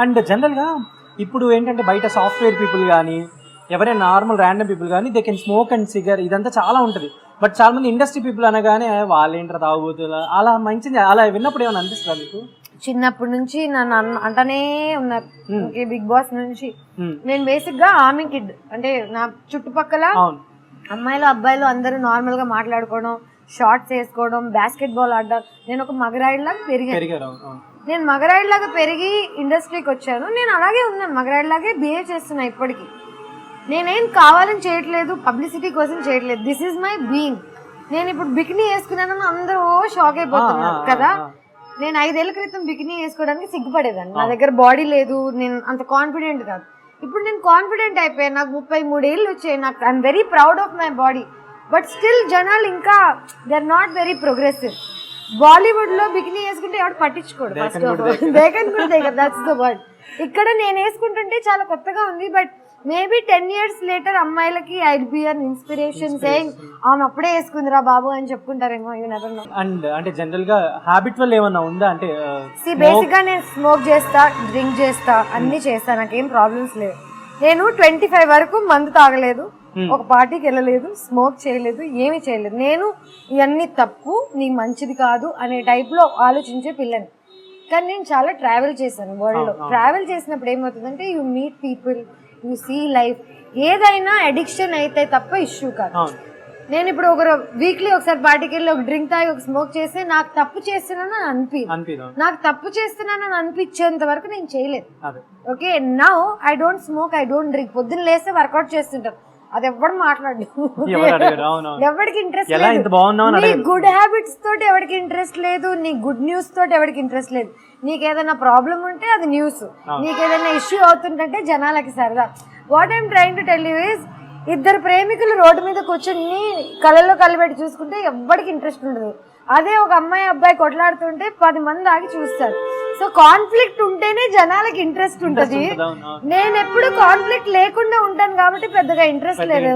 And జనరల్గా ఇప్పుడు ఏంటంటే బయట సాఫ్ట్వేర్ పీపుల్ కానీ ఎవరైనా నార్మల్ ర్యాండమ్ పీపుల్ కానీ they can smoke and cigar ఇదంతా చాలా ఉంటుంది. బట్ చాలా మంది ఇండస్ట్రీ పీపుల్ అనగానే వాళ్ళేంటారు తాగుబోతులు అలా మంచిది అలా విన్నప్పుడు ఏమైనా అనిపిస్తుందా మీకు? చిన్నప్పటి నుంచి నన్ను అంటనే ఉన్నారు బిగ్ బాస్ నుంచి. నేను బేసిక్ గా ఆర్మీ కిడ్, అంటే నా చుట్టుపక్కల అమ్మాయిలు అబ్బాయిలు అందరూ నార్మల్ గా మాట్లాడుకోవడం, షార్ట్స్ వేసుకోవడం, బాస్కెట్ బాల్ ఆడడం. నేను ఒక మగరాయిలాగా పెరిగాను. నేను మగరాయిలాగా పెరిగి ఇండస్ట్రీకి వచ్చాను. నేను అలాగే ఉన్నాను, మగరాయిలాగే బిహేవ్ చేస్తున్నా ఇప్పటికీ. నేనేం కావాలని చేయట్లేదు, పబ్లిసిటీ కోసం చేయట్లేదు. This is my being. నేను ఇప్పుడు బికినీ వేసుకున్నానని అందరూ షాక్ అయిపోతున్నారు కదా. నేను 5 ఏళ్ల క్రితం బికినీ వేసుకోవడానికి సిగ్గుపడేదాన్ని. నా దగ్గర బాడీ లేదు, నేను అంత కాన్ఫిడెంట్ కాదు. ఇప్పుడు నేను కాన్ఫిడెంట్ అయిపోయాను. నాకు 33 ఏళ్ళు వచ్చాయి. నాకు I'm very proud of my body. But still జనాలు ఇంకా they are not very progressive. Bollywood లో బికినీ వేసుకుంటే ఎవరు పట్టించుకోడు. First of all that's the word. ఇక్కడ నేను వేసుకుంటుంటే చాలా కొత్తగా ఉంది. బట్ మేబీ 10 years లేటర్ అమ్మాయిలకి I'd be an inspiration saying ఆమె అప్పుడే వేసుకుందిరా బాబు అని చెప్పుకుంటారేమో. You never know. అండ్ అంటే జనరల్ గా హ్యాబిట్ వల్ల ఏమన్నా ఉందా? అంటే బేసిక్ గా నేను స్మోక్ చేస్తా, డ్రింక్ చేస్తా, అన్ని చేస్తా. నాకేం ప్రాబ్లమ్స్ లేవు. నేను 25 వరకు మందు తాగలేదు, ఒక పార్టీకి వెళ్ళలేదు, స్మోక్ చేయలేదు, ఏమీ చేయలేదు. నేను ఇవన్నీ తప్పు, నీకు మంచిది కాదు అనే టైప్ లో ఆలోచించే పిల్లని. కానీ నేను చాలా ట్రావెల్ చేశాను వరల్డ్ లో. ట్రావెల్ చేసినప్పుడు ఏమవుతుందంటే you meet people, you see life. ఏదైనా అడిక్షన్ అయితే తప్ప ఇష్యూ కాదు. నేను ఇప్పుడు ఒక వీక్లీ ఒకసారి పార్టీకి వెళ్ళి ఒక డ్రింక్ తాగి ఒక స్మోక్ చేస్తే నాకు తప్పు చేస్తున్నానని అనిపించదు. నాకు తప్పు చేస్తున్నానని అనిపించేంత వరకు నేను చేయలేదు. Okay, now I don't smoke, I don't drink. పొద్దున్న లేస్తే వర్కౌట్ చేస్తుంటారు. అది ఎవరు మాట్లాడు, ఎవరికి ఇంట్రెస్ట్ లేదు. నీ గుడ్ హ్యాబిట్స్ తోటి ఎవరికి ఇంట్రెస్ట్ లేదు, నీ గుడ్ న్యూస్ తోటి ఎవరికి ఇంట్రెస్ట్ లేదు. నీకేదైనా ప్రాబ్లం ఉంటే అది న్యూస్, నీకేదైనా ఇష్యూ అవుతుంటే జనాలకి సరదా. What I'm trying to tell you is, ఇద్దరు ప్రేమికులు రోడ్డు మీద కూర్చొని కళ్ళల్లో కళ్ళు పెట్టి చూసుకుంటే ఎవ్వడికి ఇంట్రెస్ట్ ఉండదు. అదే ఒక అమ్మాయి అబ్బాయి కొట్లాడుతుంటే 10 మంది ఆగి చూస్తారు. సో కాన్ఫ్లిక్ట్ ఉంటేనే జనాలకి ఇంట్రెస్ట్ ఉంటుంది. నేను ఎప్పుడు కాన్ఫ్లిక్ట్ లేకుండా ఉంటాను కాబట్టి పెద్దగా ఇంట్రెస్ట్ లేదు.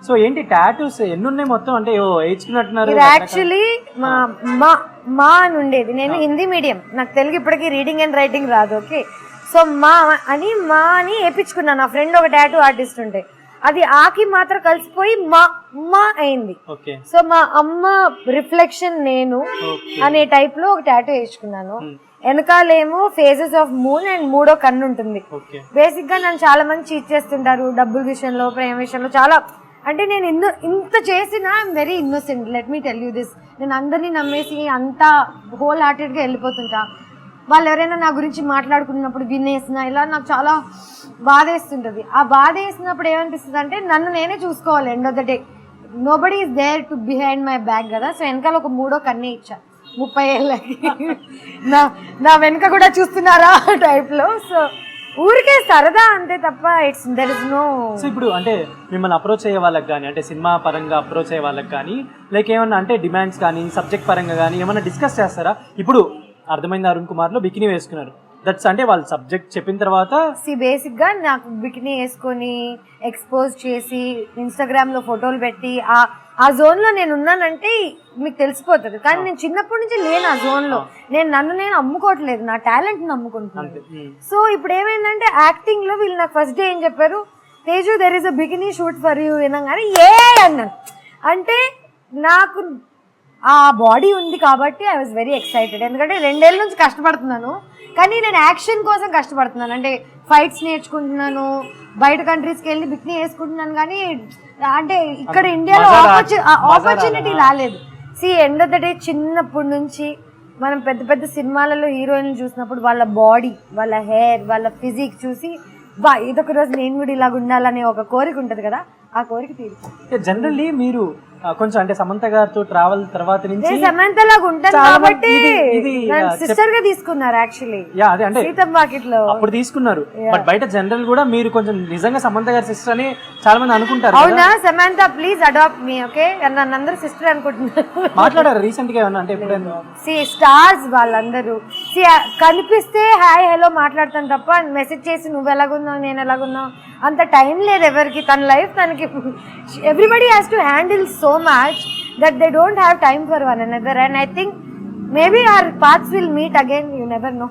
సో ఏంటి టాటూస్ ఎన్ని ఉన్నాయి మొత్తం? అంటే వేయించుకున్నట్టున్నారు. ఇది యాక్చువల్లీ మా అని ఉండేది. నేను హిందీ మీడియం, నాకు తెలుగు ఇప్పటికీ రీడింగ్ అండ్ రైటింగ్ రాదు. ఓకే, సో మా అని వేయించుకున్నాను. నా ఫ్రెండ్ ఒక టాటూ ఆర్టిస్ట్ ఉంటే అది ఆకి మాత్రం కలిసిపోయి మా అయింది. సో మా అమ్మ రిఫ్లెక్షన్ నేను అనే టైప్ లో ఒక టాటూ వేసుకున్నాను. వెనకాలేమో ఫేజెస్ ఆఫ్ మూన్ అండ్ 3వ కన్ను ఉంటుంది. బేసిక్ గా నన్ను చాలా మంది చీట్ చేస్తుంటారు డబ్బుల విషయంలో, ప్రేమ విషయంలో. చాలా అంటే నేను ఇంత చేసినా I'm very innocent. Let me tell you this. నేను అందరినీ నమ్మేసి అంతా హోల్ హార్టెడ్ గా వెళ్ళిపోతుంటా. వాళ్ళు ఎవరైనా నా గురించి మాట్లాడుకున్నప్పుడు వినేసిన ఇలా నాకు చాలా బాధ వేస్తుంటది. ఆ బాధ వేసినప్పుడు ఏమనిపిస్తుంది అంటే నన్ను నేనే చూసుకోవాలి. End of the day nobody is there to behind my back కదా. సో వెనకాల ఒక 3వ కన్నే ఇచ్చా 30 ఏళ్ళకి. నా వెనక కూడా చూస్తున్నారా టైప్ లో. సో ఊరికే సరదా అంతే తప్ప it's there is no. So ఇప్పుడు అంటే మిమ్మల్ని అప్రోచ్ అయ్యే వాళ్ళకి కానీ, అంటే సినిమా పరంగా అప్రోచ్ అయ్యే వాళ్ళకి కానీ, లైక్ ఏమన్నా అంటే డిమాండ్స్ కానీ, సబ్జెక్ట్ పరంగా కానీ ఏమన్నా డిస్కస్ చేస్తారా? ఇప్పుడు అర్థమైంది, అరుణ్ కుమార్ లో బికినీ వేసుకున్నారు, దట్స్ అంటే వాళ్ళు సబ్జెక్ట్ చెప్పిన తర్వాత బేసిక్ గా నాకు బికినీ వేసుకొని ఎక్స్పోజ్ చేసి ఇన్స్టాగ్రామ్ లో ఫోటోలు పెట్టి ఆ జోన్ లో నేను ఉన్నానంటే మీకు తెలిసిపోతుంది. కానీ నేను చిన్నప్పటి నుంచి లేను ఆ జోన్ లో. నేను అమ్ముకోవట్లేదు, నా టాలెంట్ ని అమ్ముకుంటున్నాను. సో ఇప్పుడు ఏమైందంటే యాక్టింగ్ లో వీళ్ళు నాకు ఫస్ట్ డే ఏం చెప్పారు, Teju there is a bikini shoot for you వినగానే అన్నాను. అంటే నాకు ఆ బాడీ ఉంది కాబట్టి ఐ వాజ్ వెరీ ఎక్సైటెడ్. ఎందుకంటే 2 ఏళ్ళ నుంచి కష్టపడుతున్నాను, కానీ నేను యాక్షన్ కోసం కష్టపడుతున్నాను. అంటే ఫైట్స్ నేర్చుకుంటున్నాను, బయట కంట్రీస్కి వెళ్ళి బికినీ వేసుకుంటున్నాను. కానీ అంటే ఇక్కడ ఇండియాలో ఆపర్చునిటీ రాలేదు. ఎండ్ ఆఫ్ ద డే చిన్నప్పటి నుంచి మనం పెద్ద పెద్ద సినిమాలలో హీరోయిన్లు చూసినప్పుడు వాళ్ళ బాడీ, వాళ్ళ హెయిర్, వాళ్ళ ఫిజిక్ చూసి ఇదొక రోజు నేను కూడా ఇలాగ ఉండాలనే ఒక కోరిక ఉంటుంది కదా, ఆ కోరిక తీరు. జనరల్లీ మీరు కొంచెం అంటే సమంత గారితో ట్రావెల్ తర్వాత నుంచి సమంత లాగా ఉంటాను కాబట్టి సిస్టర్ గా తీసుకున్నారు. యాక్చువల్లీ అంటే సీతంబాకిట్లో అప్పుడు తీసుకున్నారు. బట్ బయట జనరల్ కూడా మీరు కొంచెం నిజంగా సమంత గారి సిస్టర్ అని చాలా మంది అనుకుంటారు. అవునా? Samantha please adopt me. Okay, నన్ను అందరూ సిస్టర్ అనుకుంటున్నారు. మాట్లాడారు రీసెంట్ గా ఏమన్నా? అంటే ఎప్పుడైనా స్టార్స్ వాళ్ళందరూ కనిపిస్తే హాయ్ హలో మాట్లాడతాను తప్ప మెసేజ్ చేసి నువ్వు ఎలాగున్నావు నేను ఎలాగున్నావు అంత టైం లేదు ఎవరికి. తన లైఫ్ తనకి, everybody has to handle so much that they don't have time for one another, and I think maybe our paths will meet again, you never know.